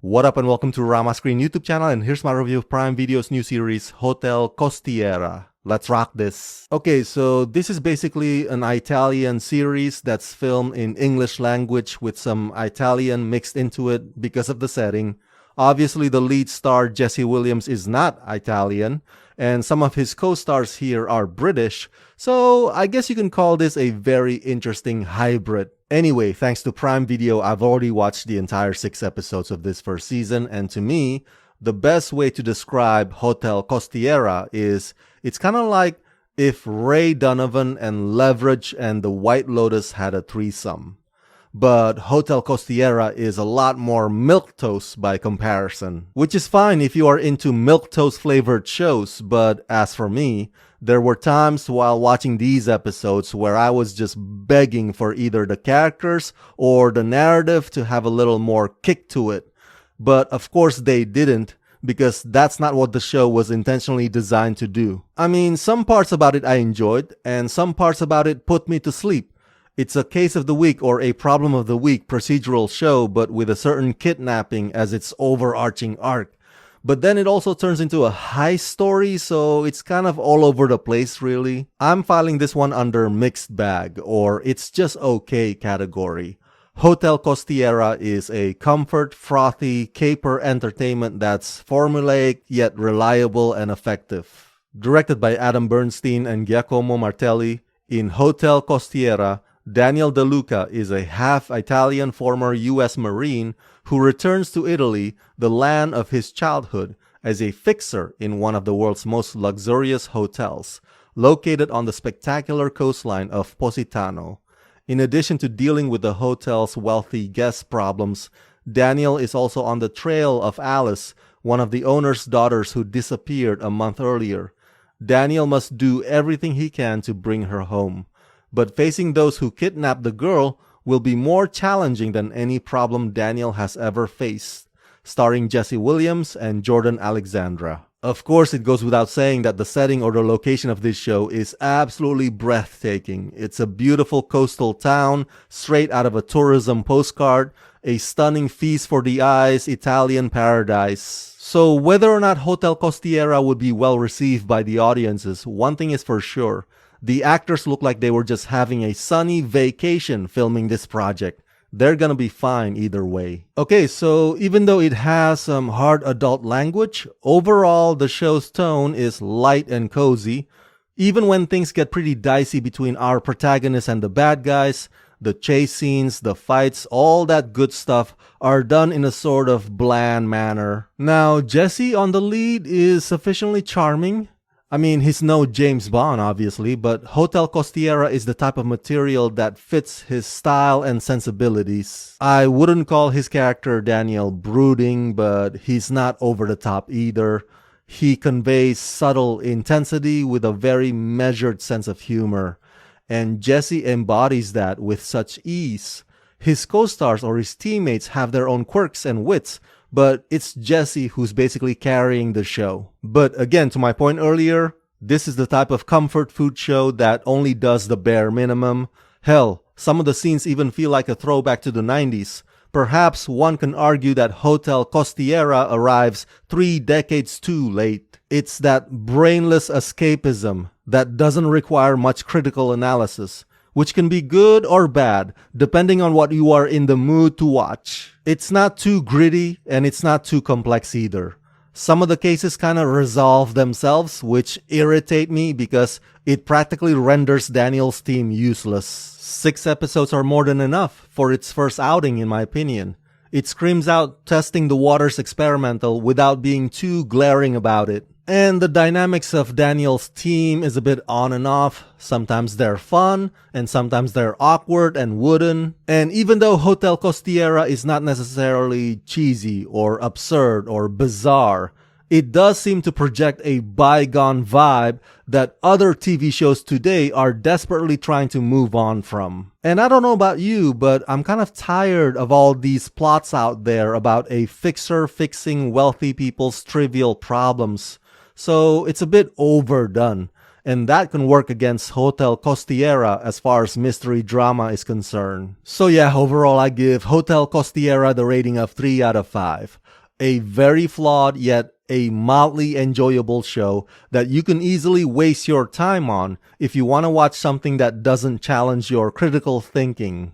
What up and welcome to Rama Screen YouTube channel, and here's my review of Prime Video's new series, Hotel Costiera. Let's rock this. Okay, so this is basically an Italian series that's filmed in English language with some Italian mixed into it because of the setting. Obviously, the lead star, Jesse Williams, is not Italian, and some of his co-stars here are British, so I guess you can call this a very interesting hybrid. Anyway, thanks to Prime Video, I've already watched the entire 6 episodes of this first season, and to me, the best way to describe Hotel Costiera is it's kind of like if Ray Donovan and Leverage and the White Lotus had a threesome. But Hotel Costiera is a lot more milquetoast by comparison, which is fine if you are into milquetoast flavored shows, but as for me, there were times while watching these episodes where I was just begging for either the characters or the narrative to have a little more kick to it. But of course they didn't, because that's not what the show was intentionally designed to do. I mean, some parts about it I enjoyed, and some parts about it put me to sleep. It's a case of the week or a problem of the week procedural show, but with a certain kidnapping as its overarching arc. But then it also turns into a heist story, so it's kind of all over the place really. I'm filing this one under mixed bag, or it's just okay category. Hotel Costiera is a comfort, frothy, caper entertainment that's formulaic yet reliable and effective. Directed by Adam Bernstein and Giacomo Martelli, in Hotel Costiera, Daniel De Luca is a half-Italian former U.S. Marine who returns to Italy, the land of his childhood, as a fixer in one of the world's most luxurious hotels, located on the spectacular coastline of Positano. In addition to dealing with the hotel's wealthy guest problems, Daniel is also on the trail of Alice, one of the owner's daughters who disappeared a month earlier. Daniel must do everything he can to bring her home. But facing those who kidnapped the girl will be more challenging than any problem Daniel has ever faced. Starring Jesse Williams and Jordan Alexandra. Of course, it goes without saying that the setting or the location of this show is absolutely breathtaking. It's a beautiful coastal town, straight out of a tourism postcard, a stunning feast for the eyes, Italian paradise. So whether or not Hotel Costiera would be well received by the audiences, one thing is for sure. The actors look like they were just having a sunny vacation filming this project. They're gonna be fine either way. Okay, so even though it has some hard adult language, overall the show's tone is light and cozy. Even when things get pretty dicey between our protagonist and the bad guys, the chase scenes, the fights, all that good stuff are done in a sort of bland manner. Now, Jesse on the lead is sufficiently charming. I mean, he's no James Bond, obviously, but Hotel Costiera is the type of material that fits his style and sensibilities. I wouldn't call his character Daniel brooding, but he's not over the top either. He conveys subtle intensity with a very measured sense of humor, and Jesse embodies that with such ease. His co-stars or his teammates have their own quirks and wits, but it's Jesse who's basically carrying the show. But again, to my point earlier, this is the type of comfort food show that only does the bare minimum. Hell, some of the scenes even feel like a throwback to the 90s. Perhaps one can argue that Hotel Costiera arrives 3 decades too late. It's that brainless escapism that doesn't require much critical analysis, which can be good or bad, depending on what you are in the mood to watch. It's not too gritty, and it's not too complex either. Some of the cases kind of resolve themselves, which irritate me because it practically renders Daniel's team useless. 6 episodes are more than enough for its first outing, in my opinion. It screams out testing the waters experimental without being too glaring about it. And the dynamics of Daniel's team is a bit on and off. Sometimes they're fun, and sometimes they're awkward and wooden. And even though Hotel Costiera is not necessarily cheesy or absurd or bizarre, it does seem to project a bygone vibe that other TV shows today are desperately trying to move on from. And I don't know about you, but I'm kind of tired of all these plots out there about a fixer fixing wealthy people's trivial problems. So it's a bit overdone. and that can work against Hotel Costiera as far as mystery drama is concerned. So yeah, overall I give Hotel Costiera the rating of 3 out of 5. A very flawed yet a mildly enjoyable show that you can easily waste your time on if you want to watch something that doesn't challenge your critical thinking.